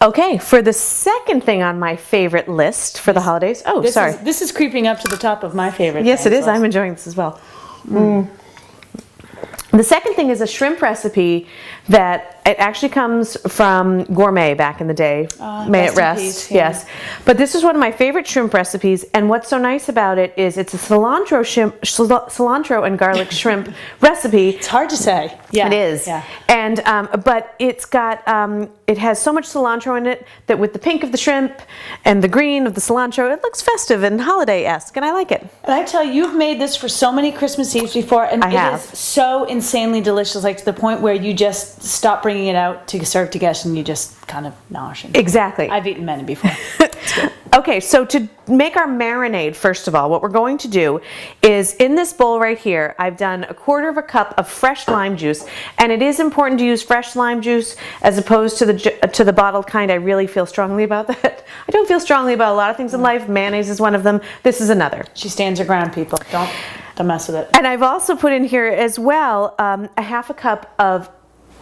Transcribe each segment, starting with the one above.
Okay, for the second thing on my favorite list for the holidays. Oh, sorry. This is creeping up to the top of my favorite. Yes, it is. I'm enjoying this as well. The second thing is a shrimp recipe that it actually comes from Gourmet back in the day. May it rest. Peace, yeah. Yes. But this is one of my favorite shrimp recipes, and what's so nice about it is it's a cilantro and garlic shrimp recipe. It's hard to say. Yeah, it is. Yeah. And but it's got it has so much cilantro in it that with the pink of the shrimp and the green of the cilantro, it looks festive and holiday-esque, and I like it. And I tell you, you've made this for so many Christmas Eves before, and it is so insanely delicious, like to the point where you just stop bringing it out to serve to guests and you just kind of nosh it. Exactly. I've eaten many before. Okay, so to make our marinade, first of all, what we're going to do is in this bowl right here, I've done 1/4 cup of fresh lime juice, and it is important to use fresh lime juice as opposed to the bottled kind. I really feel strongly about that. I don't feel strongly about a lot of things in life. Mayonnaise is one of them. This is another. She stands her ground, people. Don't mess with it. And I've also put in here as well 1/2 cup of,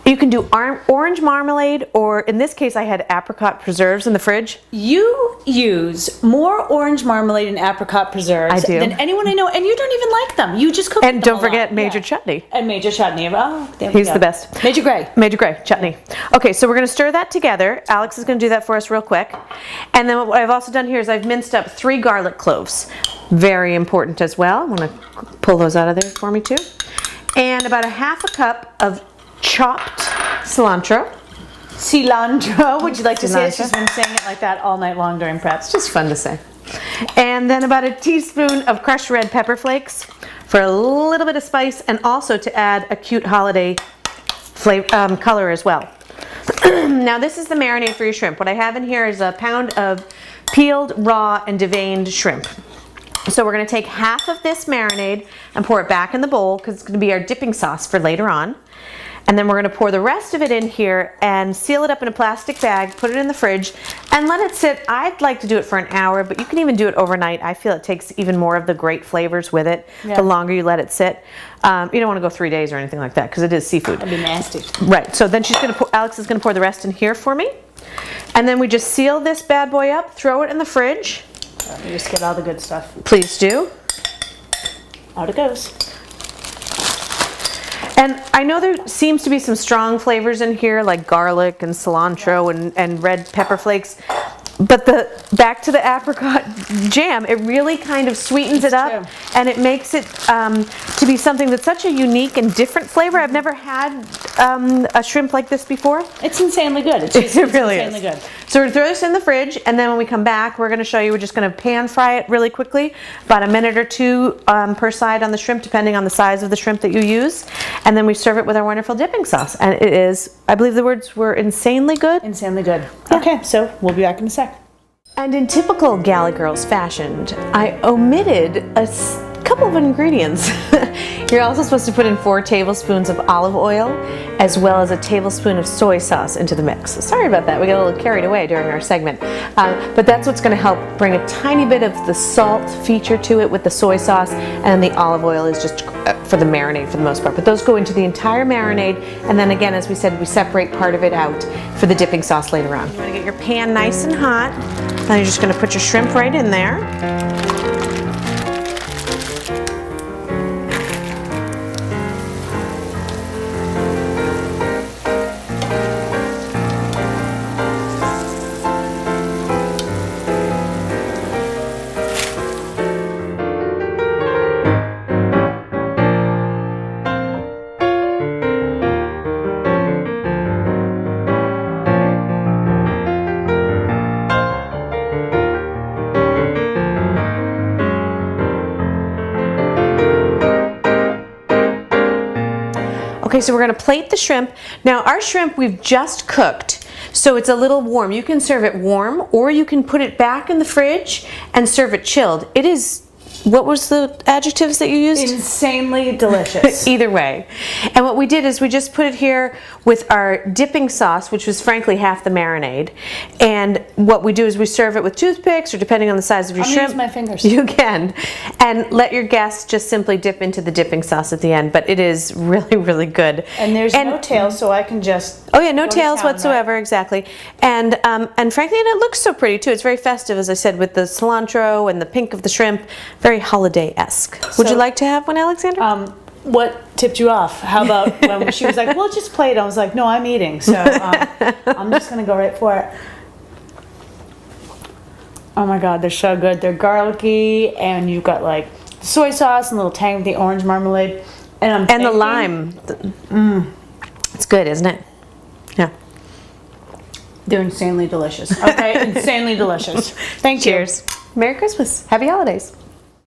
you can do orange marmalade, or in this case I had apricot preserves in the fridge. You use more orange marmalade and apricot preserves than anyone I know, and you don't even like them. You just cook them. And don't forget Major Chutney. And Major Chutney. Oh, there we He's go. the best. Major Gray. Major Gray chutney. Okay, so we're going to stir that together. Alex is going to do that for us real quick. And then what I've also done here is I've minced up 3 garlic cloves. Very important as well. I'm going to pull those out of there for me too. And about 1/2 cup of chopped cilantro. Cilantro, would you like to say it? She's been saying it like that all night long during prep. It's just fun to say. And then about 1 teaspoon of crushed red pepper flakes for a little bit of spice, and also to add a cute holiday flavor, color as well. Now this is the marinade for your shrimp. What I have in here is a pound of peeled, raw, and deveined shrimp. So we're going to take half of this marinade and pour it back in the bowl because it's going to be our dipping sauce for later on. And then we're going to pour the rest of it in here and seal it up in a plastic bag, put it in the fridge, and let it sit. I'd like to do it for an hour, but you can even do it overnight. I feel it takes even more of the great flavors with it, the longer you let it sit. You don't want to go 3 days or anything like that because it is seafood. That'd be nasty. Right, so then Alex is going to pour the rest in here for me. And then we just seal this bad boy up, throw it in the fridge. Let me just get all the good stuff. Please do. Out it goes. And I know there seems to be some strong flavors in here, like garlic and cilantro and red pepper flakes. But back to the apricot jam, it really kind of sweetens it up, and it makes it to be something that's such a unique and different flavor. I've never had a shrimp like this before. It's insanely good. It's really insanely good. So we're going to throw this in the fridge, and then when we come back, we're going to show you, we're just going to pan fry it really quickly, about 1 minute or 2 per side on the shrimp, depending on the size of the shrimp that you use. And then we serve it with our wonderful dipping sauce. And it is, I believe the words were insanely good. Insanely good. Yeah. Okay, so we'll be back in a sec. And in typical Gala Girls fashion, I omitted a couple of ingredients. You're also supposed to put in 4 tablespoons of olive oil, as well as a tablespoon of soy sauce into the mix. Sorry about that, we got a little carried away during our segment. But that's what's going to help bring a tiny bit of the salt feature to it with the soy sauce, and the olive oil is just for the marinade for the most part. But those go into the entire marinade, and then again, as we said, we separate part of it out for the dipping sauce later on. You want to get your pan nice and hot. Now you're just going to put your shrimp right in there. Okay, so we're going to plate the shrimp. Now our shrimp we've just cooked, so it's a little warm. You can serve it warm, or you can put it back in the fridge and serve it chilled. It is What was the adjectives that you used? Insanely delicious. Either way. And what we did is we just put it here with our dipping sauce, which was frankly half the marinade. And what we do is we serve it with toothpicks, or depending on the size of your I'm gonna shrimp. use my fingers. You can. And let your guests just simply dip into the dipping sauce at the end. But it is really, really good. And there's no tail, so I can just. Oh yeah, no go to tails town, whatsoever, right? exactly. And frankly, and it looks so pretty too. It's very festive, as I said, with the cilantro and the pink of the shrimp. Very holiday-esque. Would So, you like to have one, Alexandra? What tipped you off? How about when she was like, "Well, just play it." I was like, "No, I'm eating." So I'm just gonna go right for it. Oh my God, they're so good. They're garlicky, and you've got like soy sauce and a little tang with the orange marmalade, and And the lime. It's good, isn't it? Yeah. They're insanely delicious. Okay, insanely delicious. Thank you. Cheers. Merry Christmas. Happy holidays.